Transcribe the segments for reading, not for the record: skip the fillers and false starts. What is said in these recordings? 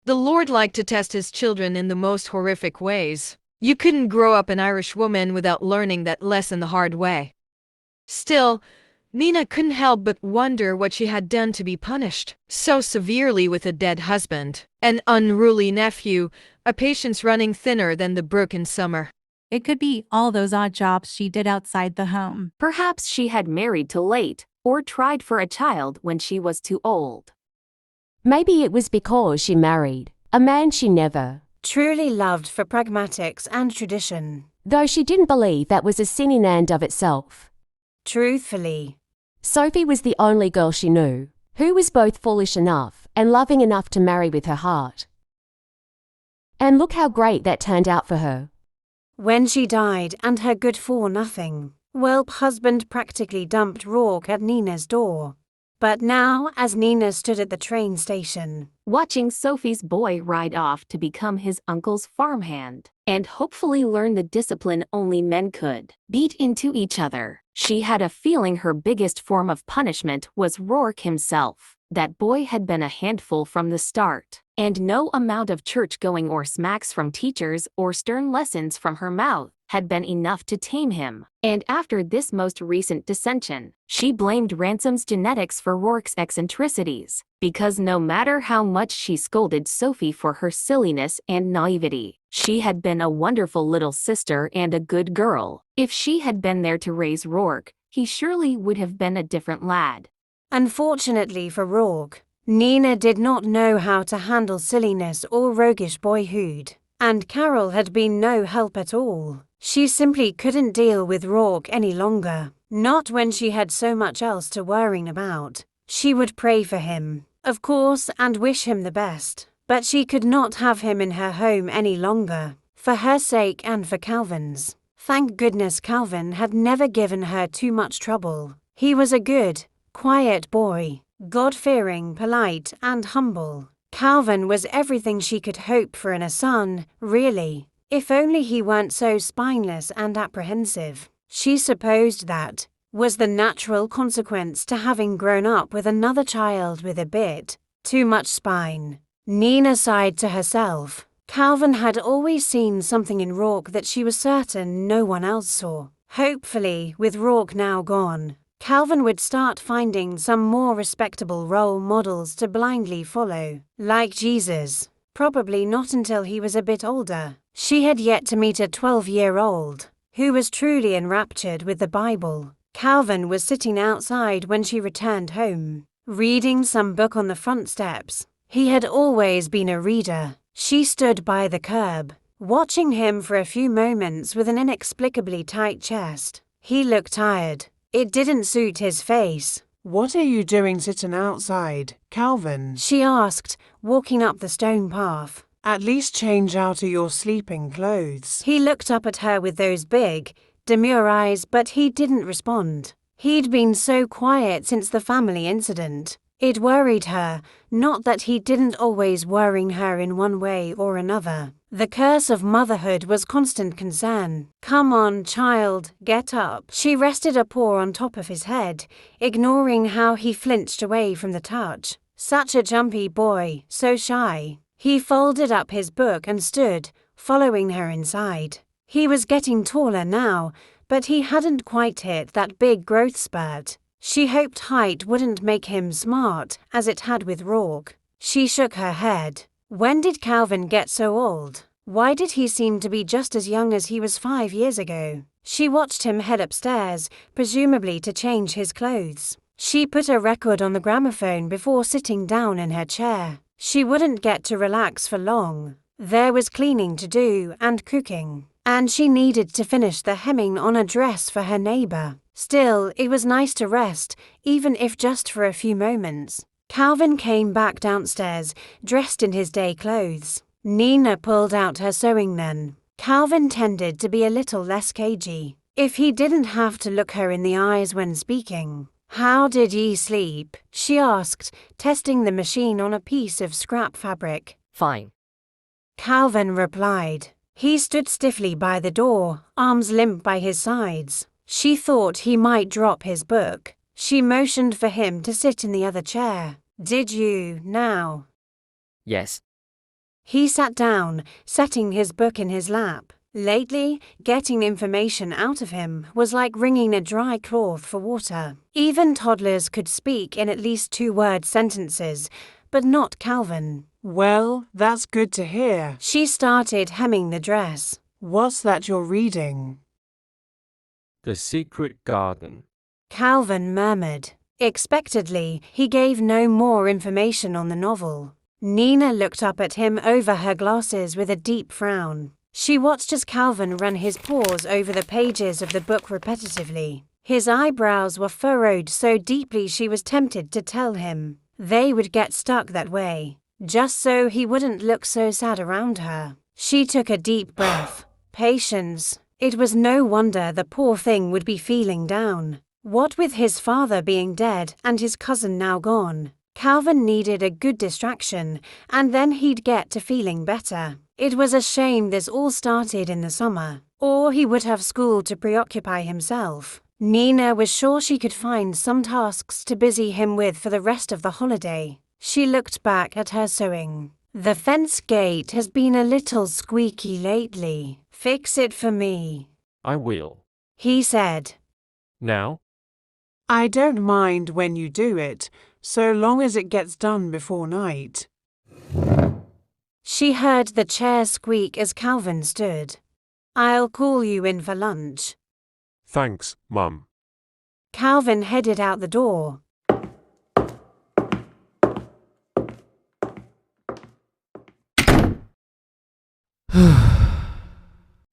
The Lord liked to test his children in the most horrific ways. You couldn't grow up an Irish woman without learning that lesson the hard way. Still, Nina couldn't help but wonder what she had done to be punished so severely with a dead husband, an unruly nephew, a patience running thinner than the brook in summer. It could be all those odd jobs she did outside the home. Perhaps she had married too late, or tried for a child when she was too old. Maybe it was because she married a man she never, truly loved for pragmatics and tradition. though she didn't believe that was a sin in and of itself. Truthfully, Sophie was the only girl she knew who was both foolish enough and loving enough to marry with her heart. And look how great that turned out for her. when she died and her good-for-nothing, whelp husband practically dumped Rourke at Nina's door. But now, as Nina stood at the train station, Watching Sophie's boy ride off to become his uncle's farmhand, and hopefully learn the discipline only men could, beat into each other, she had a feeling her biggest form of punishment was Rourke himself. That boy had been a handful from the start, and no amount of church-going or smacks from teachers or stern lessons from her mouth had been enough to tame him. And after this most recent dissension, she blamed Ransom's genetics for Rourke's eccentricities, because no matter how much she scolded Sophie for her silliness and naivety, she had been a wonderful little sister and a good girl. If she had been there to raise Rourke, he surely would have been a different lad. unfortunately for Rourke, Nina did not know how to handle silliness or roguish boyhood, and Carol had been no help at all. She simply couldn't deal with Rourke any longer, not when she had so much else to worry about. She would pray for him, of course, and wish him the best, but she could not have him in her home any longer, for her sake and for Calvin's. Thank goodness Calvin had never given her too much trouble. He was a good, quiet boy, God-fearing, polite, and humble. Calvin was everything she could hope for in a son, really. If only he weren't so spineless and apprehensive. She supposed that was the natural consequence to having grown up with another child with a bit too much spine. Nina sighed to herself. Calvin had always seen something in Rourke that she was certain no one else saw. Hopefully, with Rourke now gone, Calvin would start finding some more respectable role models to blindly follow, like Jesus. Probably not until he was a bit older. She had yet to meet a 12-year-old who was truly enraptured with the Bible. Calvin was sitting outside when she returned home, reading some book on the front steps. He had always been a reader. She stood by the curb, watching him for a few moments with an inexplicably tight chest. He looked tired. It didn't suit his face. "What are you doing sitting outside, Calvin?" She asked, walking up the stone path. "At least change out of your sleeping clothes." He looked up at her with those big, demure eyes, but he didn't respond. He'd been so quiet since the family incident. It worried her, not that he didn't always worry her in one way or another. The curse of motherhood was constant concern. "Come on, child, get up." She rested a paw on top of his head, ignoring how he flinched away from the touch. Such a jumpy boy, so shy. He folded up his book and stood, following her inside. He was getting taller now, but he hadn't quite hit that big growth spurt. She hoped height wouldn't make him smart, as it had with Rourke. She shook her head. When did Calvin get so old? Why did he seem to be just as young as he was 5 years ago? She watched him head upstairs, presumably to change his clothes. She put a record on the gramophone before sitting down in her chair. She wouldn't get to relax for long. There was cleaning to do and cooking, and she needed to finish the hemming on a dress for her neighbor. Still, it was nice to rest, even if just for a few moments. Calvin came back downstairs, dressed in his day clothes. Nina pulled out her sewing then. Calvin tended to be a little less cagey, if he didn't have to look her in the eyes when speaking. "How did ye sleep?" she asked, testing the machine on a piece of scrap fabric. "Fine." Calvin replied. He stood stiffly by the door, arms limp by his sides. She thought he might drop his book. She motioned for him to sit in the other chair. "Did you, now?" "Yes." He sat down, setting his book in his lap. Lately, getting information out of him was like wringing a dry cloth for water. Even toddlers could speak in at least 2-word sentences, but not Calvin. Well, that's good to hear. She started hemming the dress. What's that you're reading? The Secret Garden. Calvin murmured. Expectedly, he gave no more information on the novel. Nina looked up at him over her glasses with a deep frown. She watched as Calvin ran his paws over the pages of the book repetitively. His eyebrows were furrowed so deeply she was tempted to tell him they would get stuck that way, just so he wouldn't look so sad around her. She took a deep breath. Patience. It was no wonder the poor thing would be feeling down. What with his father being dead and his cousin now gone, Calvin needed a good distraction, and then he'd get to feeling better. It was a shame this all started in the summer, or he would have school to preoccupy himself. Nina was sure she could find some tasks to busy him with for the rest of the holiday. She looked back at her sewing. The fence gate has been a little squeaky lately. Fix it for me, I will. he said. Now? I don't mind when you do it, so long as it gets done before night. She heard the chair squeak as Calvin stood. I'll call you in for lunch. Thanks, Mum. Calvin headed out the door.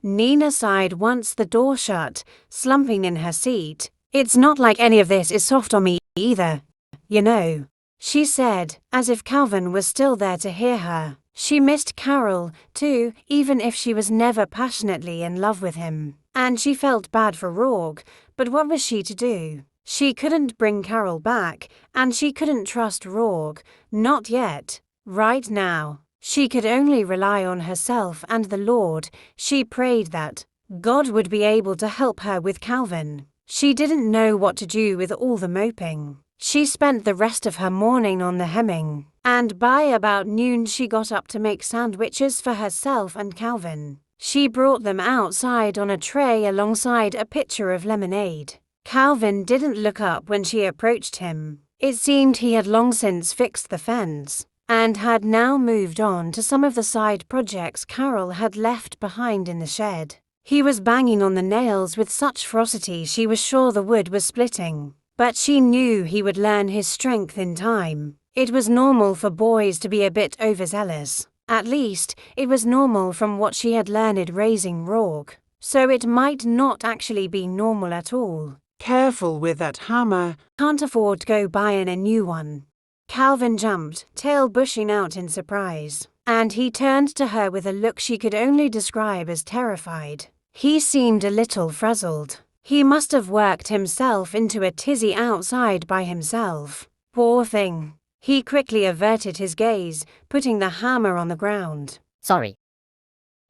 Nina sighed once the door shut, slumping in her seat. It's not like any of this is soft on me either, you know, she said, as if Calvin was still there to hear her. She missed Carol, too, even if she was never passionately in love with him. And she felt bad for Rourke, but what was she to do? She couldn't bring Carol back, and she couldn't trust Rourke, not yet. Right now, she could only rely on herself and the Lord. She prayed that God would be able to help her with Calvin. She didn't know what to do with all the moping. She spent the rest of her morning on the hemming, and by about noon she got up to make sandwiches for herself and Calvin. She brought them outside on a tray alongside a pitcher of lemonade. Calvin didn't look up when she approached him. It seemed he had long since fixed the fence, and had now moved on to some of the side projects Carol had left behind in the shed. He was banging on the nails with such ferocity she was sure the wood was splitting. But she knew he would learn his strength in time. It was normal for boys to be a bit overzealous. At least, it was normal from what she had learned raising Rourke. So it might not actually be normal at all. Careful with that hammer. Can't afford to go buying a new one. Calvin jumped, tail bushing out in surprise, and he turned to her with a look she could only describe as terrified. He seemed a little frazzled. He must have worked himself into a tizzy outside by himself. Poor thing. He quickly averted his gaze, putting the hammer on the ground. Sorry.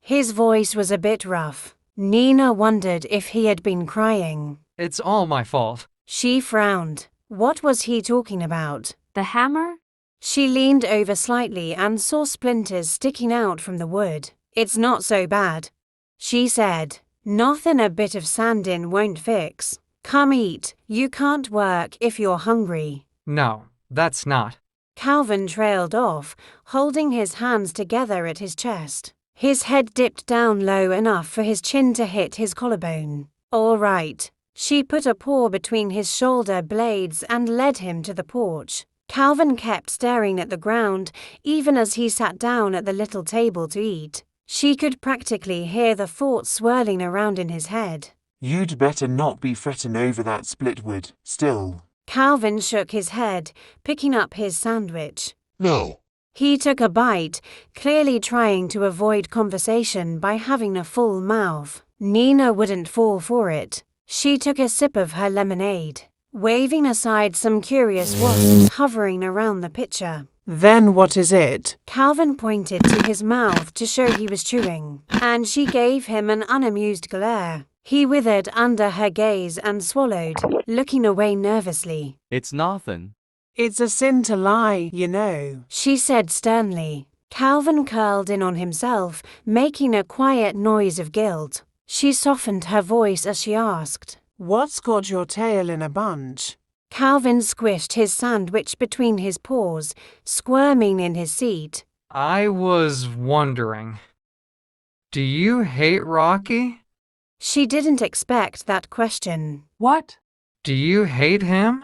His voice was a bit rough. Nina wondered if he had been crying. It's all my fault. She frowned. What was he talking about? The hammer? She leaned over slightly and saw splinters sticking out from the wood. It's not so bad, she said. Nothing a bit of sanding won't fix. Come eat. You can't work if you're hungry. No, that's not. Calvin trailed off, holding his hands together at his chest. His head dipped down low enough for his chin to hit his collarbone. All right. She put a paw between his shoulder blades and led him to the porch. Calvin kept staring at the ground, even as he sat down at the little table to eat. She could practically hear the thoughts swirling around in his head. You'd better not be fretting over that split wood, still. Calvin shook his head, picking up his sandwich. No. He took a bite, clearly trying to avoid conversation by having a full mouth. Nina wouldn't fall for it. She took a sip of her lemonade, waving aside some curious wasps hovering around the pitcher. Then what is it? Calvin pointed to his mouth to show he was chewing, and she gave him an unamused glare. He withered under her gaze and swallowed, looking away nervously. It's nothing. It's a sin to lie, you know. She said sternly. Calvin curled in on himself, making a quiet noise of guilt. She softened her voice as she asked, What's got your tail in a bunch? Calvin squished his sandwich between his paws, squirming in his seat. I was wondering. Do you hate Rocky? She didn't expect that question. What? Do you hate him?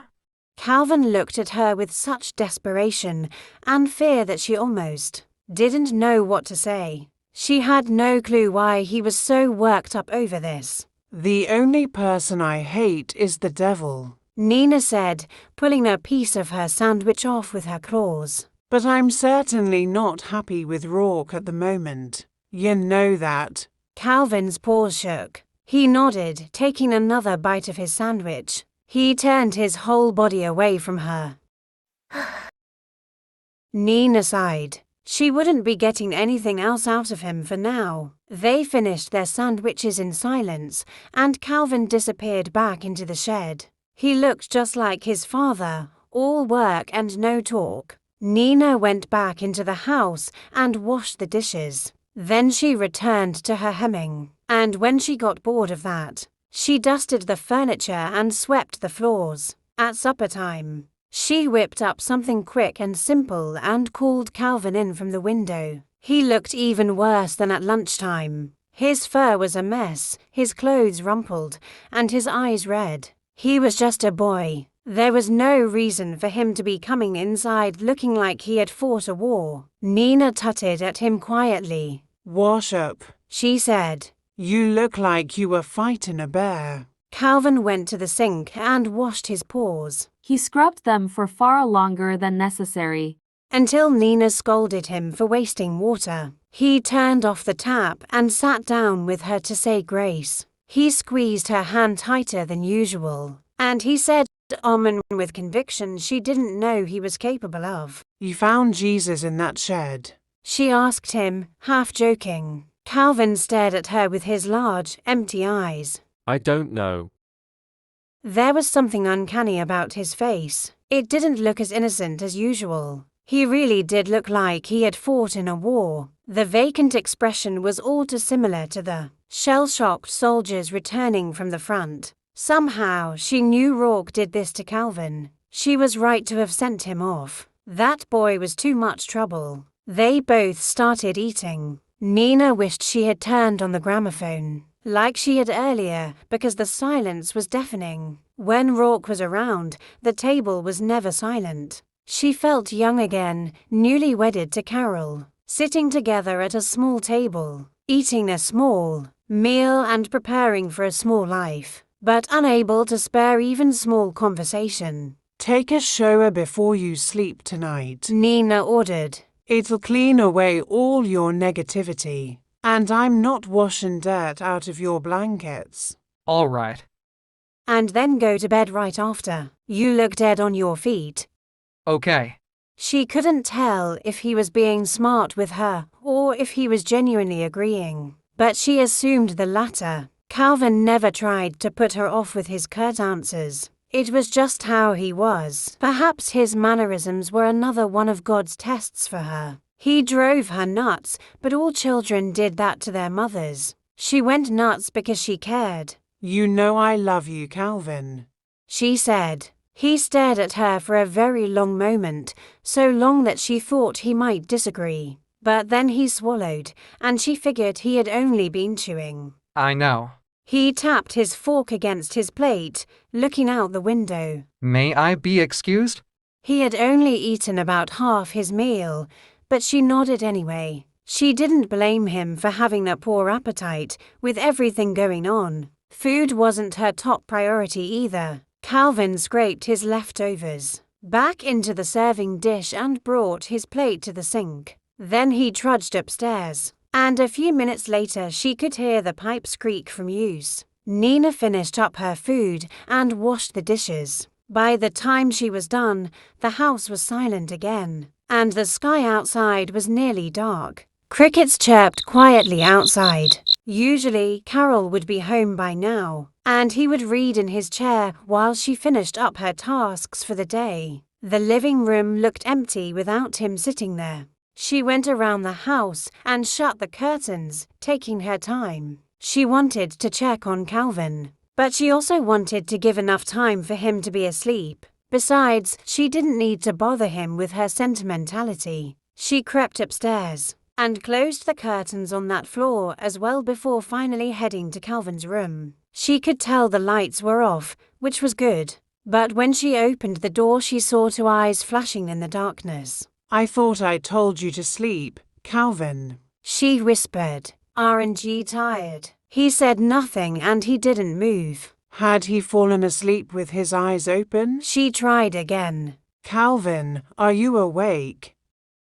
Calvin looked at her with such desperation and fear that she almost didn't know what to say. She had no clue why he was so worked up over this. The only person I hate is the devil. Nina said, pulling a piece of her sandwich off with her claws. But I'm certainly not happy with Rourke at the moment. You know that. Calvin's paws shook. He nodded, taking another bite of his sandwich. He turned his whole body away from her. Nina sighed. She wouldn't be getting anything else out of him for now. They finished their sandwiches in silence, and Calvin disappeared back into the shed. He looked just like his father, all work and no talk. Nina went back into the house and washed the dishes. Then she returned to her hemming, and when she got bored of that, she dusted the furniture and swept the floors. At supper time, she whipped up something quick and simple and called Calvin in from the window. He looked even worse than at lunchtime. His fur was a mess, his clothes rumpled, and his eyes red. He was just a boy. There was no reason for him to be coming inside looking like he had fought a war. Nina tutted at him quietly. Wash up, She said. You look like you were fighting a bear. Calvin went to the sink and washed his paws. He scrubbed them for far longer than necessary. Until Nina scolded him for wasting water. He turned off the tap and sat down with her to say grace. He squeezed her hand tighter than usual, and he said, with conviction she didn't know he was capable of. You found Jesus in that shed. She asked him, half joking. Calvin stared at her with his large, empty eyes. I don't know. There was something uncanny about his face. It didn't look as innocent as usual. He really did look like he had fought in a war. The vacant expression was all too similar to the shell-shocked soldiers returning from the front. Somehow, she knew Rourke did this to Calvin. She was right to have sent him off. That boy was too much trouble. They both started eating. Nina wished she had turned on the gramophone, like she had earlier, because the silence was deafening. When Rourke was around, the table was never silent. She felt young again, newly wedded to Carol, sitting together at a small table, eating a small meal and preparing for a small life, but unable to spare even small conversation. Take a shower before you sleep tonight. Nina ordered. It'll clean away all your negativity. And I'm not washing dirt out of your blankets. All right. And then go to bed right after. You look dead on your feet. Okay. She couldn't tell if he was being smart with her or if he was genuinely agreeing, but she assumed the latter. Calvin never tried to put her off with his curt answers. It was just how he was. Perhaps his mannerisms were another one of God's tests for her. He drove her nuts, but all children did that to their mothers. She went nuts because she cared. You know I love you, Calvin. She said. He stared at her for a very long moment, so long that she thought he might disagree. But then he swallowed, and she figured he had only been chewing. I know. He tapped his fork against his plate, looking out the window. May I be excused? He had only eaten about half his meal, but she nodded anyway. She didn't blame him for having a poor appetite, with everything going on. Food wasn't her top priority either. Calvin scraped his leftovers back into the serving dish and brought his plate to the sink. Then he trudged upstairs, and a few minutes later she could hear the pipes creak from use. Nina finished up her food and washed the dishes. By the time she was done, the house was silent again, and the sky outside was nearly dark. Crickets chirped quietly outside. Usually, Carol would be home by now, and he would read in his chair while she finished up her tasks for the day. The living room looked empty without him sitting there. She went around the house and shut the curtains, taking her time. She wanted to check on Calvin, but she also wanted to give enough time for him to be asleep. Besides, she didn't need to bother him with her sentimentality. She crept upstairs and closed the curtains on that floor as well before finally heading to Calvin's room. She could tell the lights were off, which was good, but when she opened the door she saw two eyes flashing in the darkness. I thought I told you to sleep, Calvin. She whispered. Aren't you tired? He said nothing and he didn't move. Had he fallen asleep with his eyes open? She tried again. Calvin, are you awake?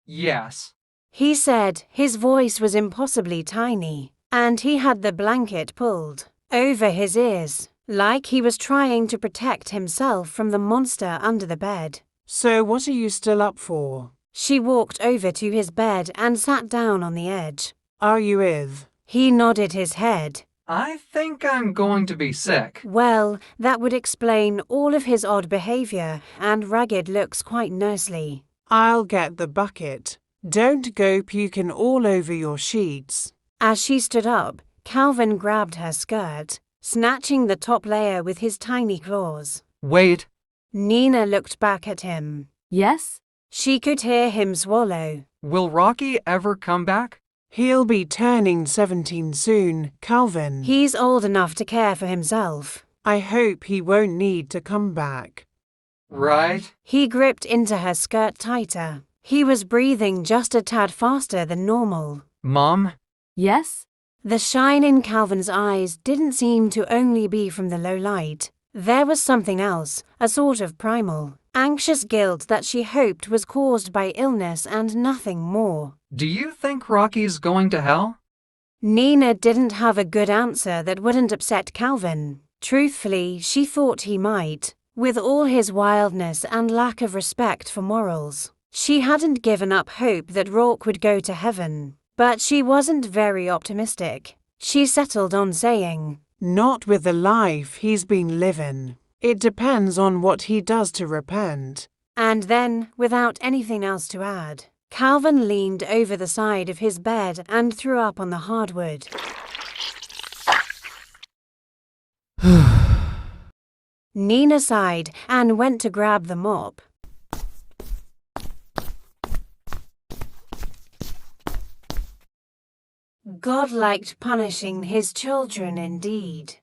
Yes. He said. His voice was impossibly tiny, and he had the blanket pulled over his ears, like he was trying to protect himself from the monster under the bed. So what are you still up for? She walked over to his bed and sat down on the edge. Are you ill? He nodded his head. I think I'm going to be sick. Well, that would explain all of his odd behavior and ragged looks quite nicely. I'll get the bucket. Don't go puking all over your sheets. As she stood up, Calvin grabbed her skirt, snatching the top layer with his tiny claws. Wait. Nina looked back at him. Yes? She could hear him swallow. Will Rocky ever come back? He'll be turning 17 soon, Calvin. He's old enough to care for himself. I hope he won't need to come back. Right. He gripped into her skirt tighter. He was breathing just a tad faster than normal. Mom? Yes? The shine in Calvin's eyes didn't seem to only be from the low light. There was something else, a sort of primal, anxious guilt that she hoped was caused by illness and nothing more. Do you think Rocky's going to hell? Nina didn't have a good answer that wouldn't upset Calvin. Truthfully, she thought he might, with all his wildness and lack of respect for morals. She hadn't given up hope that Rourke would go to heaven, but she wasn't very optimistic. She settled on saying, Not with the life he's been living. It depends on what he does to repent. And then, without anything else to add, Calvin leaned over the side of his bed and threw up on the hardwood. Nina sighed and went to grab the mop. God liked punishing his children indeed.